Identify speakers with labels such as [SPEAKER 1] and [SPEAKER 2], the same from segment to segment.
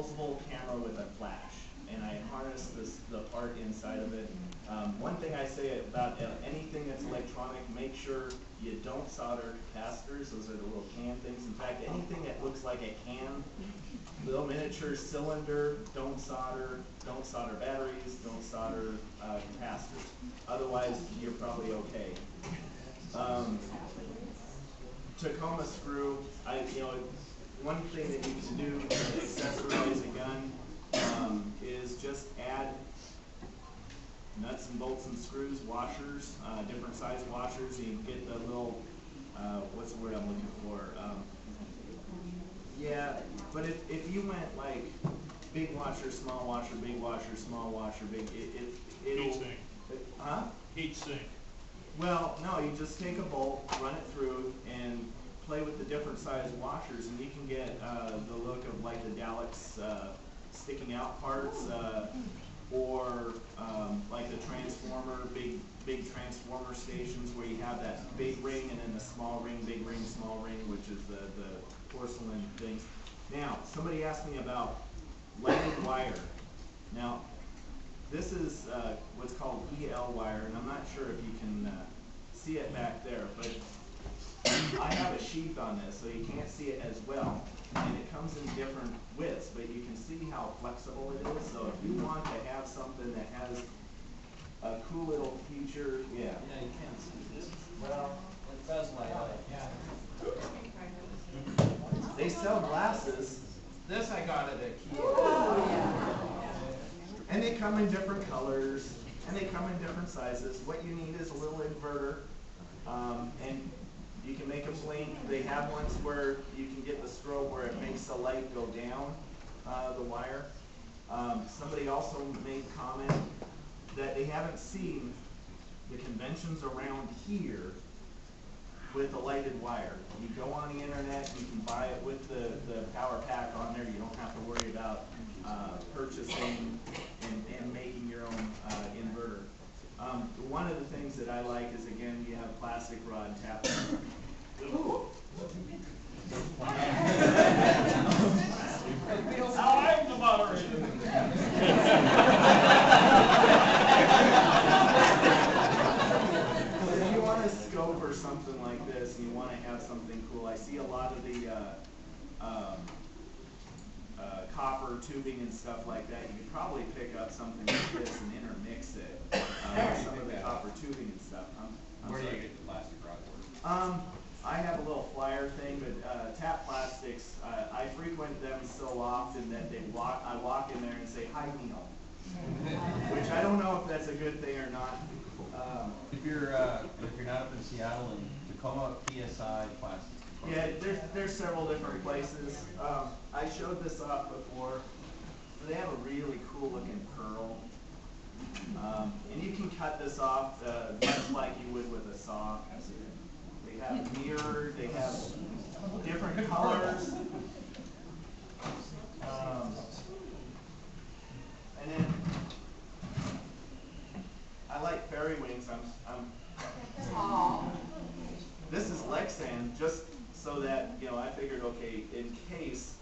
[SPEAKER 1] disposable camera with a flash, and I harness the part inside of it. One thing I say about anything that's electronic, make sure you don't solder capacitors. Those are the little can things. In fact, anything that looks like a can, little miniature cylinder, don't solder. Don't solder batteries. Don't solder capacitors. Otherwise, you're probably okay. Tacoma screw. One thing that you can do to accessorize a gun is just add nuts and bolts and screws, washers, different size washers. You can get the little, what's the word I'm looking for? Yeah, but if you went like big washer, small washer, big washer, small washer, big, it'll...
[SPEAKER 2] Heat sink.
[SPEAKER 1] Huh?
[SPEAKER 2] Heat sink.
[SPEAKER 1] Well, no, you just take a bolt, run it through, and play with the different size washers, and you can get the look of like the Daleks sticking out parts, or like the transformer, big transformer stations where you have that big ring and then the small ring, big ring, small ring, which is the porcelain things. Now, somebody asked me about lighted wire. Now, this is what's called EL wire, and I'm not sure if you can see it back there, but I have a sheath on this, so you can't see it as well, and it comes in different widths, but you can see how flexible it is. So if you want to have something that has a cool little feature, yeah.
[SPEAKER 3] Yeah, you can't see this. Well, it does light up.
[SPEAKER 1] They sell glasses. This I got at IKEA. And they come in different colors, and they come in different sizes. What you need is a little inverter, and you can make them blink. They have ones where you can get the strobe where it makes the light go down the wire. Somebody also made comment that they haven't seen the conventions around here with the lighted wire. You go on the internet, you can buy it with the power pack on there. You don't have to worry about purchasing and making your own inverter. One of the things that I like is, again, you have plastic rod tap. Ooh.
[SPEAKER 2] I'm the moderator.
[SPEAKER 1] If you want a scope or something like this, and you want to have something cool, I see a lot of the copper tubing and stuff like that. You could probably pick up something like this and intermix it with some of the copper tubing and stuff.
[SPEAKER 3] Where do you get the plastic rod for?
[SPEAKER 1] I have a little flyer thing, but Tap Plastics, I frequent them so often that I walk in there and say, "Hi, Neil," which I don't know if that's a good thing or not.
[SPEAKER 3] If you're not up in Seattle, and Tacoma, PSI Plastics.
[SPEAKER 1] Yeah, there's several different places. I showed this off before. They have a really cool looking pearl. And you can cut this off much like you would with a saw. They have mirrored, they have different colors. And then I like fairy wings. This is Lexan, just so that, I figured, okay, in case.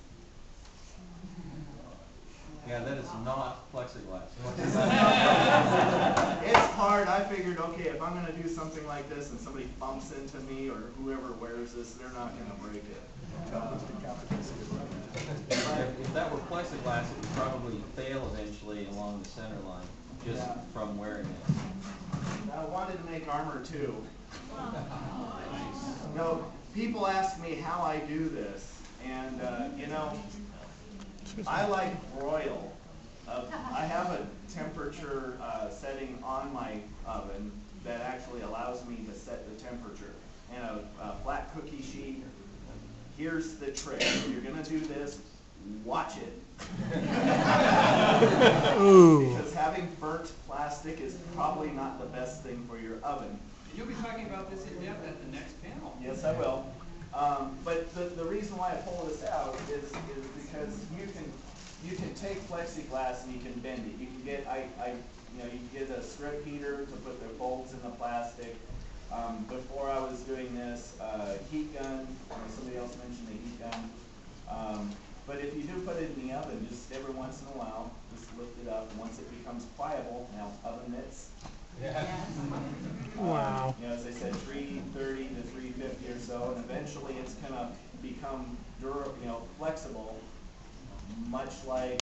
[SPEAKER 3] Yeah, that is not plexiglass.
[SPEAKER 1] It's hard. I figured, okay, if I'm going to do something like this and somebody bumps into me or whoever wears this, they're not going to break it.
[SPEAKER 3] If that were plexiglass, it would probably fail eventually along the center line, just from wearing it.
[SPEAKER 1] I wanted to make armor too. People ask me how I do this, and I like broil. I have a temperature setting on my oven that actually allows me to set the temperature. And a flat cookie sheet. Here's the trick. If you're going to do this, watch it. Because having burnt plastic is probably not the best thing for your oven.
[SPEAKER 4] You'll be talking about this in depth at the next panel.
[SPEAKER 1] Yes, I will. But the reason why I pull this out is because you can take plexiglass and you can bend it. You can get you can get a strip heater to put the bolts in the plastic. Before I was doing this, heat gun. Somebody else mentioned the heat gun. But if you do put it in the oven, just every once in a while, just lift it up. And once it becomes pliable, now oven mitts.
[SPEAKER 5] Wow.
[SPEAKER 1] You know, as I said, 330 to 350 or so, and eventually it's gonna become durable, flexible, much like